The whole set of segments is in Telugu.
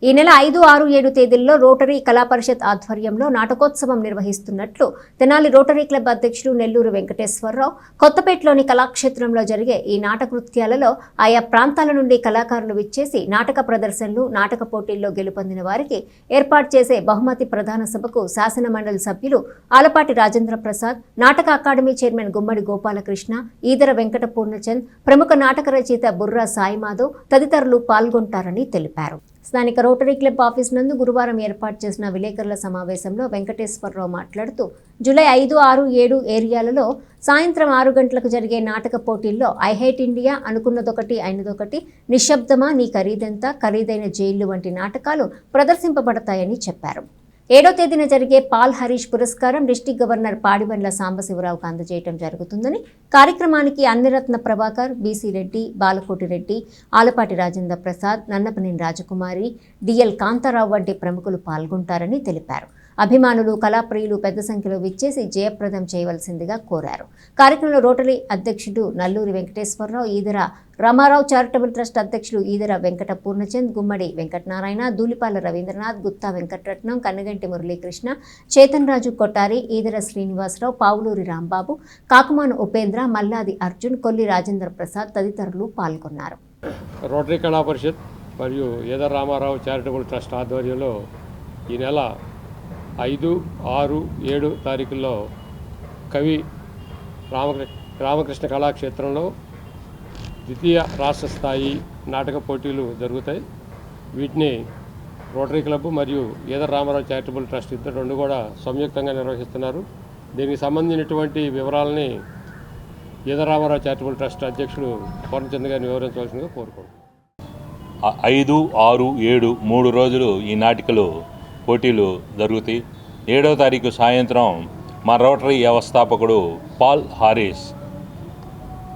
ఈ నెల 5, 6, 7 తేదీల్లో రోటరీ కళా పరిషత్ ఆధ్వర్యంలో నాటకోత్సవం నిర్వహిస్తున్నట్లు తెనాలి రోటరీ క్లబ్ అధ్యక్షుడు నెల్లూరు వెంకటేశ్వరరావు కొత్తపేటలోని కళాక్షేత్రంలో జరిగే ఈ నాటకృత్యాలలో ఆయా ప్రాంతాల నుండి కళాకారులు విచ్చేసి నాటక ప్రదర్శనలు, నాటక పోటీల్లో గెలుపొందిన వారికి ఏర్పాటు చేసే బహుమతి ప్రధాన సభకు శాసన మండలి సభ్యులు ఆలపాటి రాజేంద్ర ప్రసాద్, నాటక అకాడమీ చైర్మన్ గుమ్మడి గోపాలకృష్ణ, ఈదర వెంకట పూర్ణచంద్, ప్రముఖ నాటక రచయిత బుర్రా సాయి మాధవ్ తదితరులు పాల్గొంటారని తెలిపారు. స్థానిక రోటరీ క్లబ్ ఆఫీస్ నందు గురువారం ఏర్పాటు చేసిన విలేకరుల సమావేశంలో వెంకటేశ్వరరావు మాట్లాడుతూ జూలై 5, 6, 7 ఏరియాలలో సాయంత్రం 6 గంటలకు జరిగే నాటక పోటీల్లో ఐ హేట్ ఇండియా, అనుకున్నదొకటి అయినదొకటి, నిశ్శబ్దమా నీ ఖరీదెంత, ఖరీదైన జైళ్లు వంటి నాటకాలు ప్రదర్శింపబడతాయని చెప్పారు. 7వ తేదీన జరిగే పాల్ హరీష్ పురస్కారం డిస్టిక్ గవర్నర్ పాడిబండ్ల సాంబశివరావుకు అందజేయడం జరుగుతుందని, కార్యక్రమానికి అన్నిరత్న ప్రభాకర్, బీసీ రెడ్డి, బాలకోటి రెడ్డి, ఆలపాటి రాజేంద్ర ప్రసాద్, నన్నపనేని రాజకుమారి, డిఎల్ కాంతారావు వంటి ప్రముఖులు పాల్గొంటారని తెలిపారు. అభిమానులు, కళాప్రియులు పెద్ద సంఖ్యలో విచ్చేసి జయప్రదం చేయవలసిందిగా కోరారు. కార్యక్రమంలో రోటరీ అధ్యక్షుడు నల్లూరి వెంకటేశ్వరరావు, ఈదర రామారావు చారిటబుల్ ట్రస్ట్ అధ్యక్షులు ఈదర వెంకట పూర్ణచంద్, గుమ్మడి వెంకటనారాయణ, దూలిపాల రవీంద్రనాథ్, గుత్తా వెంకటరత్నం, కన్నగంటి మురళీకృష్ణ, చేతన్ రాజు కొట్టారి, ఈదర శ్రీనివాసరావు, పావులూరి రాంబాబు, కాకుమాను ఉపేంద్ర, మల్లాది అర్జున్, కొల్లి రాజేంద్ర ప్రసాద్ తదితరులు పాల్గొన్నారు. రోటరీ కళా పరిషత్ మరియు ఈదర రామారావు చారిటబుల్ ట్రస్ట్ ఆధ్వర్యంలో ఈ నెల 5, 6, 7 తారీఖుల్లో కవి రామకృష్ణ కళాక్షేత్రంలో ద్వితీయ రాష్ట్ర స్థాయి నాటక పోటీలు జరుగుతాయి. వీటిని రోటరీ క్లబ్ మరియు ఈదర రామారావు చారిటబుల్ ట్రస్ట్ రెండు కూడా సంయుక్తంగా నిర్వహిస్తున్నారు. దీనికి సంబంధించినటువంటి వివరాలని ఈదర రామారావు చారిటబుల్ ట్రస్ట్ అధ్యక్షుడు పూర్ణచంద్ గారిని వివరించవలసిందిగా కోరుకుంటున్నాను. 5, 6, 7 3 రోజులు ఈ నాటికలు పోటీలు జరుగుతాయి. 7వ తారీఖు సాయంత్రం మా రోటరీ వ్యవస్థాపకుడు పాల్ హారిస్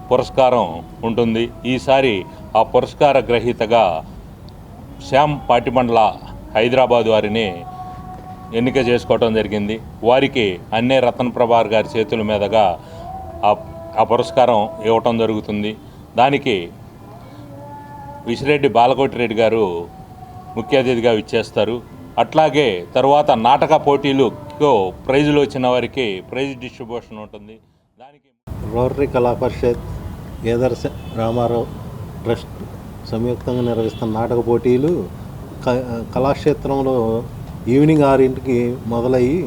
పురస్కారం ఉంటుంది. ఈసారి ఆ పురస్కార గ్రహీతగా శ్యామ్ పాటిబండ్ల హైదరాబాద్ వారిని ఎన్నిక చేసుకోవడం జరిగింది. వారికి అన్నే రతన్ ప్రభాకర్ గారి చేతుల మీదుగా ఆ పురస్కారం ఇవ్వటం జరుగుతుంది. దానికి విసిరెడ్డి బాలకోటి రెడ్డి గారు ముఖ్య అతిథిగా ఇచ్చేస్తారు. అట్లాగే తర్వాత నాటక పోటీలకు ప్రైజులు వచ్చిన వారికి ప్రైజ్ డిస్ట్రిబ్యూషన్ ఉంటుంది. దానికి రోటరీ కళా పరిషత్, ఈదర రామారావు ట్రస్ట్ సంయుక్తంగా నిర్వహిస్తున్న నాటక పోటీలు కళాక్షేత్రంలో ఈవినింగ్ 6ంటికి మొదలయ్యి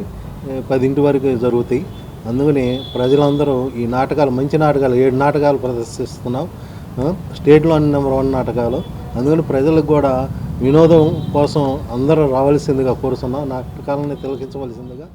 10 వరకు జరుగుతాయి. అందుకని ప్రజలందరూ ఈ నాటకాలు, మంచి నాటకాలు 7 నాటకాలు ప్రదర్శిస్తున్నాం. స్టేట్లో నెంబర్ 1 నాటకాలు. అందుకని ప్రజలకు కూడా వినోదం కోసం అందరూ రావాల్సిందిగా కోరుతున్నాం. నాటకాలను తిలకించవలసిందిగా